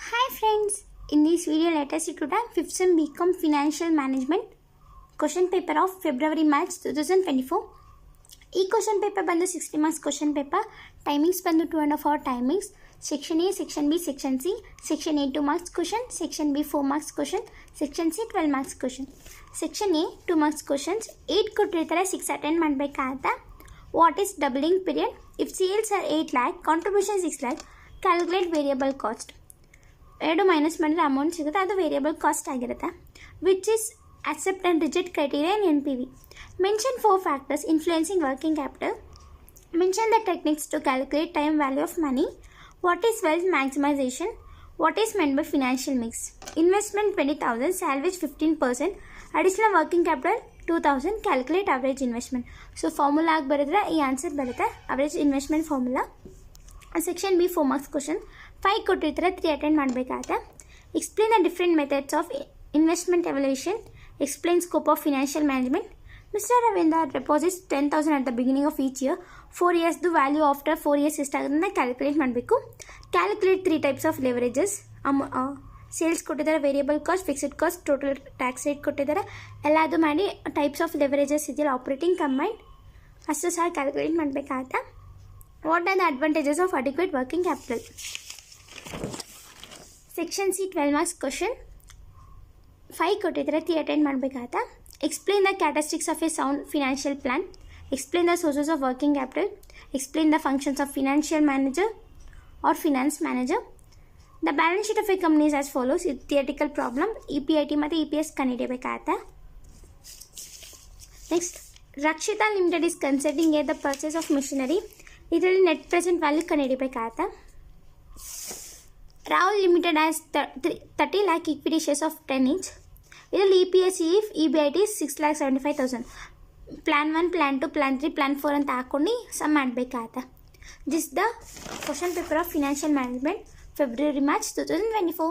Hi friends, in this video let us see today 5th sem BCom Financial Management question paper of February-March 2024. ಈ question paper ಬಂದು 60 marks question paper. Timings ಬಂದು 2.5 hour timings. Section A, section B, section C. Section A 2 marks question, section B 4 marks question, section C 12 marks question. Section A 2 marks questions 8 ಕೊಟ್ಟಿರ್ತಾರೆ, 6 attend ಮಾಡಬೇಕಾಗತ್ತೆ. What is doubling period? If sales are 8 lakh, contribution 6 lakh, calculate variable cost. ಎರಡು minus ಮಾಡಿದ್ರೆ amount ಸಿಗುತ್ತೆ, ಅದು variable cost ಆಗಿರುತ್ತೆ. Which is accept and reject criteria in NPV. Mention 4 factors influencing working capital. Mention the techniques to calculate time value of money. What is wealth maximization? What is meant by financial mix? Investment 20,000, salvage 15%, additional working capital 2,000, calculate average investment. So formula ಆಗಿ ಬರೆದ್ರೆ ಈ answer ಬರುತ್ತೆ, average investment formula. Section B 4 marks question 5 ಕೊಟ್ಟಿರ್ತಾರೆ, 3 attend ಮಾಡಬೇಕಾಗುತ್ತೆ. Explain the different methods of investment evaluation. Explain scope of financial management. Mr. Ravindra deposits 10,000 at the beginning of each year. 4 years the value after 4 years ಎಷ್ಟಾಗುತ್ತೆ calculate ಮಾಡಬೇಕು. Calculate 3 types of leverages. Sales ಕೊಟ್ಟಿದ್ದಾರೆ, variable cost, fixed cost, total tax rate ಕೊಟ್ಟಿದ್ದಾರೆ. ಎಲ್ಲದು ಮಾಡಿ types of ಲೆವರೇಜಸ್ ಇದೆಯಲ್ಲ, operating combined ಅಷ್ಟು ಸಹ calculate ಮಾಡಬೇಕಾಗತ್ತೆ. What are the advantages of adequate working capital? Section C 12 marks question 5 ಕೊಟ್ಟಿದ್ರೆ 3 ಅಟೆಂಡ್ ಮಾಡಬೇಕಾಗತ್ತೆ. Explain the characteristics of a sound financial plan. Explain the sources of working capital. Explain the functions of financial manager or finance manager. The balance sheet of a company is as follows. ಇದು theoretical problem. EPIT ಮತ್ತು EPS ಕಂಡುಹಿಡಿಯಬೇಕಾಗತ್ತೆ. Next, Rakshita limited is considering the purchase of missionary. ಇದರಲ್ಲಿ net present value ಕಂಡುಹಿಡಿಯಬೇಕಾಗತ್ತೆ. Rahul limited as 30 lakh equity shares of 10 each. ಇದರಲ್ಲಿ EPS if EBIT 6,75,000. Plan 1, plan 2, plan 3, plan 4 ಅಂತ ಹಾಕ್ಕೊಂಡು some ಮಾಡಬೇಕಾಗತ್ತೆ. This the question paper of financial management February-March 2024.